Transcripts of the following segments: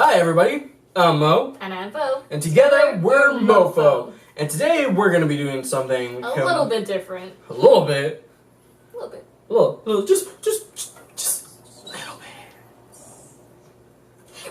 Hi everybody, I'm Mo. And I'm Fo. And together we're MOFO. And today we're going to be doing something... A little bit different. A little bit. A little bit. Just a little bit.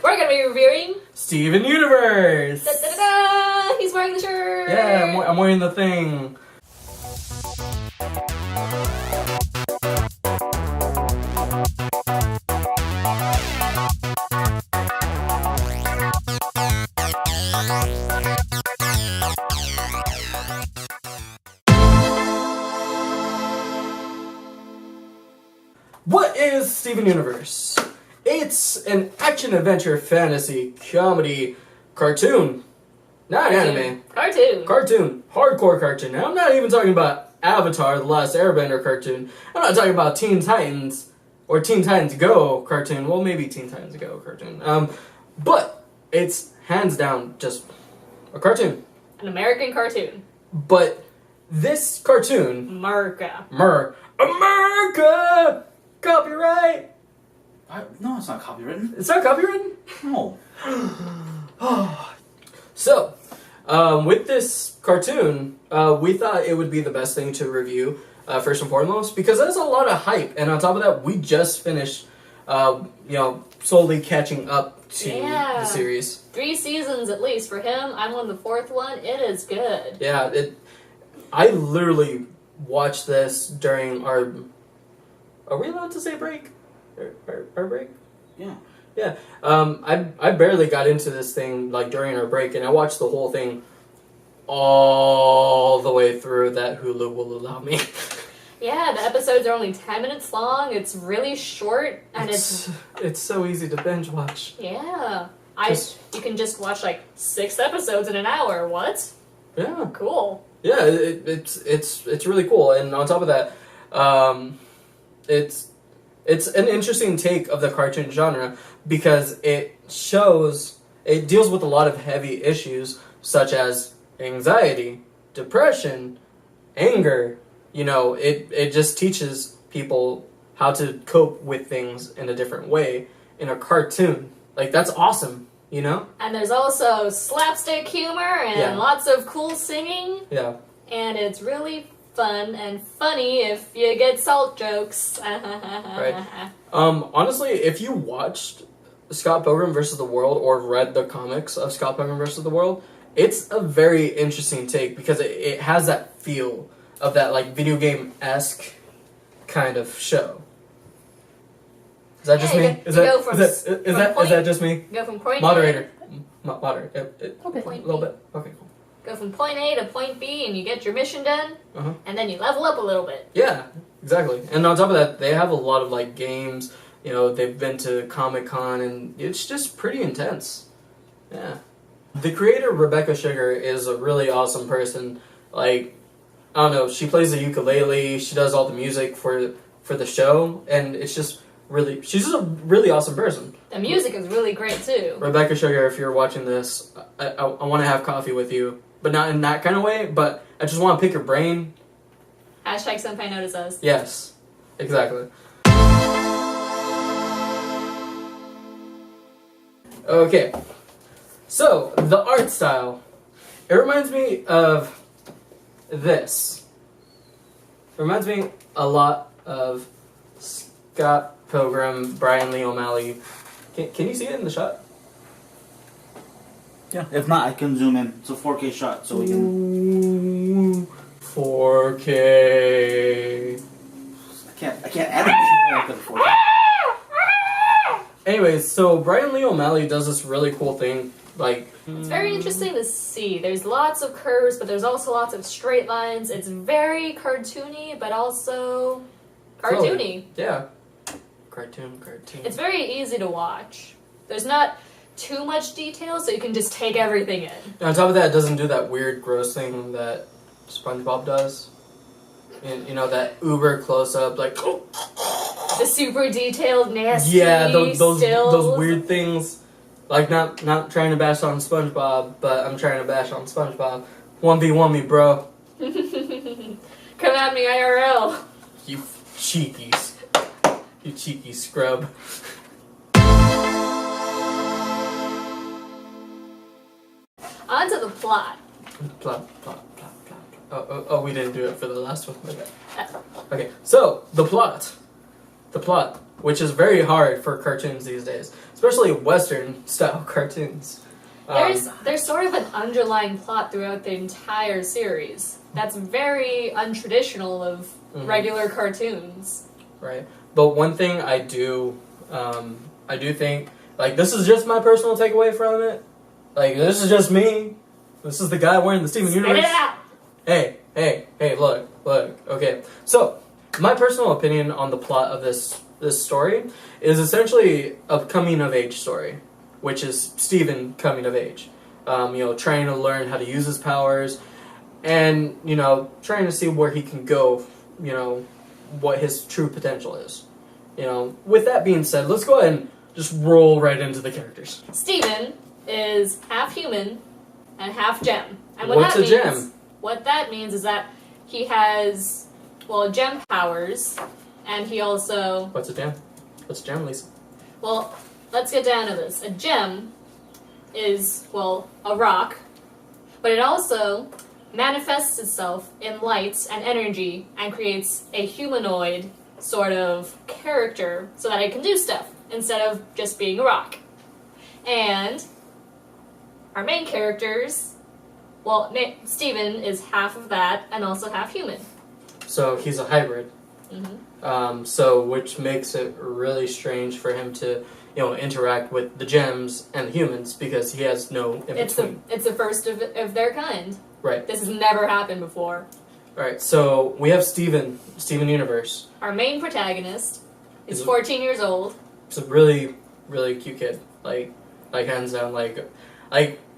We're going to be reviewing... Steven Universe! Da, da, da, da. He's wearing the shirt! Yeah, I'm wearing the thing. What is Steven Universe? It's an action-adventure fantasy comedy cartoon. Not anime. Cartoon. Hardcore cartoon. Now, I'm not even talking about Avatar, The Last Airbender cartoon. I'm not talking about Teen Titans or Teen Titans Go cartoon. Well, maybe Teen Titans Go cartoon. But it's hands down just a cartoon. An American cartoon. But this cartoon... America. America! Copyright! No, it's not copywritten. It's not copywritten? No. So, with this cartoon, we thought it would be the best thing to review, first and foremost, because there's a lot of hype, and on top of that, we just finished, slowly catching up to the series. 3 seasons at least for him. I'm on the 4th one. It is good. Yeah, I literally watched this during our... Are we allowed to say break? Our break? Yeah. Yeah. I barely got into this thing like during our break, and I watched the whole thing all the way through that Hulu will allow me. Yeah, the episodes are only 10 minutes long. It's really short, and it's so easy to binge watch. Yeah. You can just watch like 6 episodes in an hour. What? Yeah. Cool. Yeah, it's really cool, and on top of that, it's an interesting take of the cartoon genre because it deals with a lot of heavy issues such as anxiety, depression, anger. You know, it just teaches people how to cope with things in a different way in a cartoon. Like, that's awesome, you know? And there's also slapstick humor and lots of cool singing. Yeah. And it's really fun and funny if you get salt jokes. Right. Honestly, if you watched Scott Pilgrim vs. the World or read the comics of Scott Pilgrim vs. the World, it's a very interesting take because it has that feel of that like video game-esque kind of show. Is that just me? Is that just me? Go from point Moderator. A, Okay. A little bit. Okay, cool. Go from point A to point B and you get your mission done, Uh-huh. and then you level up a little bit. Yeah, exactly. And on top of that, they have a lot of like games. You know, they've been to Comic-Con, and it's just pretty intense. Yeah. The creator, Rebecca Sugar, is a really awesome person. Like, I don't know, she plays the ukulele, she does all the music for the show, and it's just really, she's just a really awesome person. The music is really great too. Rebecca Sugar, if you're watching this, I want to have coffee with you, but not in that kind of way, but I just want to pick your brain. Hashtag Senpai Notice Us. Yes, exactly. Okay, so the art style, it reminds me of this. It reminds me a lot of Scott Pilgrim, Brian Lee O'Malley. Can you see it in the shot? Yeah. If not, I can zoom in. It's a 4K shot, so we can... 4K. I can't edit it. 4K. Anyways, so Brian Lee O'Malley does this really cool thing. Like, it's very interesting to see. There's lots of curves, but there's also lots of straight lines. It's very cartoony, but also cartoony. Yeah. Cartoon. It's very easy to watch. There's not too much detail, so you can just take everything in. And on top of that, it doesn't do that weird, gross thing that SpongeBob does. You know, that uber close-up, like... The super detailed, nasty those weird things. Like, not trying to bash on SpongeBob, but I'm trying to bash on SpongeBob. 1v1 me, bro. Come at me, IRL. You cheekies. You cheeky scrub. On to the plot. Plot. Oh, we didn't do it for the last one. Okay, so the plot. The plot, which is very hard for cartoons these days, especially Western style cartoons. There's sort of an underlying plot throughout the entire series that's very untraditional of regular cartoons. Right, but one thing I do think, like, this is just my personal takeaway from it. Like, this is just me. This is the guy wearing the Steven Universe. Spit it out! Hey, look. Okay, so my personal opinion on the plot of this story is essentially a coming of age story, which is Steven coming of age. Trying to learn how to use his powers, and trying to see where he can go. What his true potential is. With that being said, let's go ahead and just roll right into the characters. Steven is half human and half gem. And What's a gem? What that means is that he has, gem powers, and he also... What's a gem? What's a gem, Lisa? Well, let's get down to this. A gem is, a rock, but it also manifests itself in light and energy and creates a humanoid sort of character so that it can do stuff instead of just being a rock. And our main characters, Steven is half of that and also half human. So he's a hybrid. Which makes it really strange for him to, interact with the gems and the humans because he has no in between. It's the first of their kind. Right. This has never happened before. Alright, so we have Steven Universe. Our main protagonist is 14 years old. He's a really, really cute kid. Like hands down,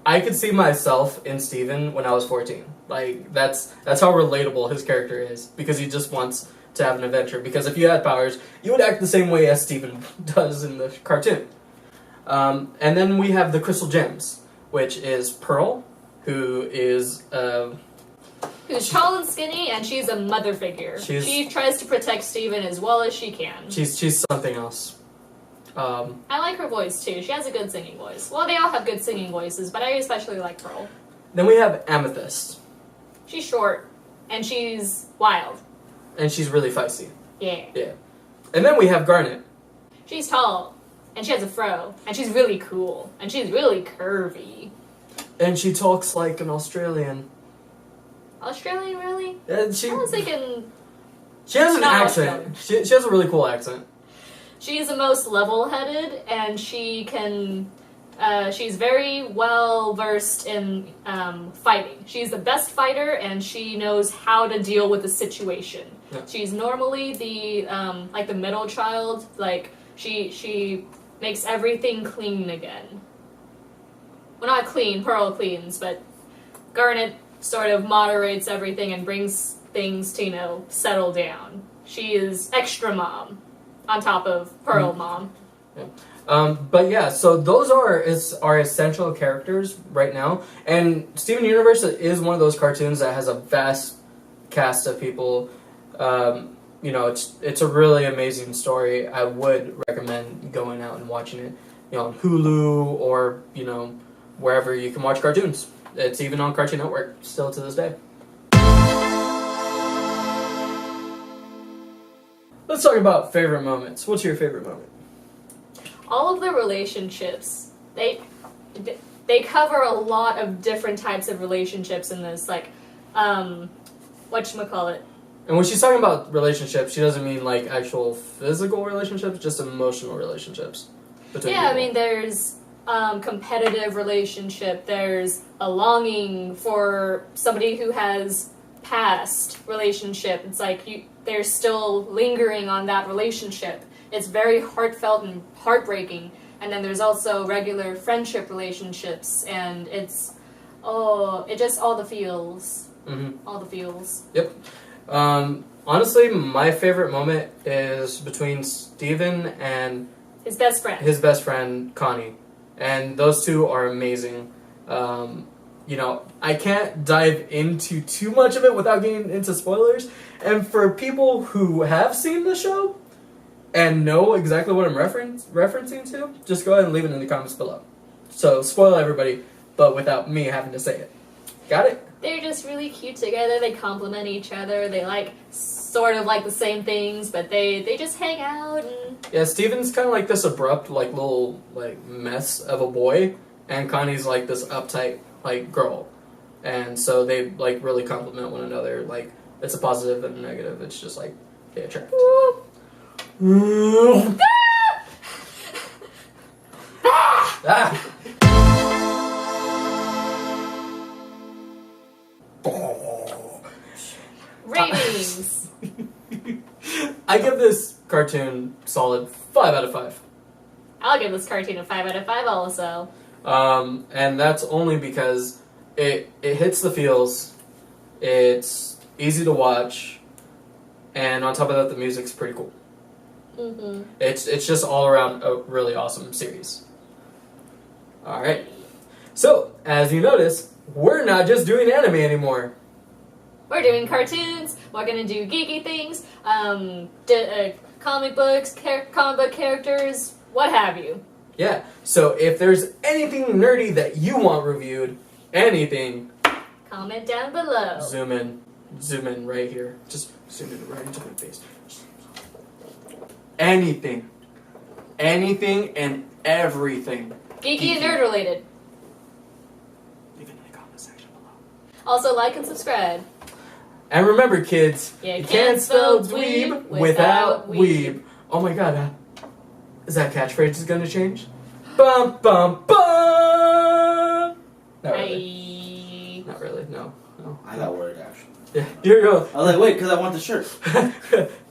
I could see myself in Steven when I was 14. That's how relatable his character is, because he just wants to have an adventure. Because if you had powers, you would act the same way as Steven does in the cartoon. And then we have the Crystal Gems, which is Pearl, who is who's tall and skinny, and she's a mother figure. She tries to protect Steven as well as she can. She's something else. I like her voice too. She has a good singing voice. Well, they all have good singing voices, but I especially like Pearl. Then we have Amethyst. She's short, and she's wild. And she's really feisty. Yeah. Yeah. And then we have Garnet. She's tall, and she has a fro, and she's really cool, and she's really curvy. And she talks like an Australian. Australian, really? I was thinking... She has an accent. She has a really cool accent. She's the most level-headed, and she can... she's very well versed in fighting. She's the best fighter, and she knows how to deal with the situation. Yeah. She's normally the the middle child. She makes everything clean again. Well, not clean. Pearl cleans, but Garnet sort of moderates everything and brings things to settle down. She is extra mom on top of Pearl mom. Yeah. But yeah, so those are essential characters right now. And Steven Universe is one of those cartoons that has a vast cast of people. It's a really amazing story. I would recommend going out and watching it, on Hulu or, wherever you can watch cartoons. It's even on Cartoon Network still to this day. Let's talk about favorite moments. What's your favorite moment? All of the relationships, they cover a lot of different types of relationships in this, whatchamacallit. And when she's talking about relationships, she doesn't mean actual physical relationships, just emotional relationships between people. I mean, there's competitive relationship, there's a longing for somebody who has past relationship. It's they're still lingering on that relationship. It's very heartfelt and heartbreaking. And then there's also regular friendship relationships, and it's all the feels. Mm-hmm. All the feels. Yep. Honestly, my favorite moment is between Steven and his best friend, Connie. And those two are amazing. I can't dive into too much of it without getting into spoilers. And for people who have seen the show and know exactly what I'm referencing to, just go ahead and leave it in the comments below. So, spoil everybody. but without me having to say it. Got it? They're just really cute together. They complement each other. They like sort of like the same things, but they just hang out and Yeah, Steven's kind of like this abrupt, like little like mess of a boy, and Connie's like this uptight like girl, and so they like really complement one another. Like it's a positive and a negative. It's just like they attract. Ah! ratings. I give this cartoon solid 5 out of 5. I'll give this cartoon a 5 out of 5 also. And that's only because it hits the feels, it's easy to watch, and on top of that, the music's pretty cool. Mm-hmm. It's just all around a really awesome series. Alright. So, as you notice, we're not just doing anime anymore. We're doing cartoons. We're gonna do geeky things, comic books, comic book characters, what have you. Yeah, so if there's anything nerdy that you want reviewed, anything, comment down below. zoom in right here. Just zoom in right into my face. Anything and everything. Geeky and nerd related. Leave it in the comment section below. Also like and subscribe. And remember, kids, You can't spell dweeb without weeb. Oh my god, is that catchphrase is gonna change? Bum bum bum! Not really. Not really, no. I got worried, actually. Yeah, you're going. I was like, wait, because I want the shirt.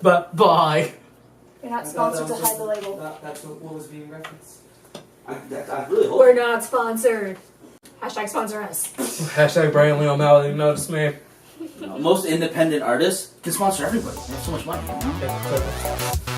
But bye. You're not sponsored to hide the label. That's what was being referenced. I really hope. We're not sponsored. Hashtag sponsor us. Hashtag Brian Lee O'Malley, notice me. Most independent artists can sponsor everybody. They have so much money. You know? Okay, so-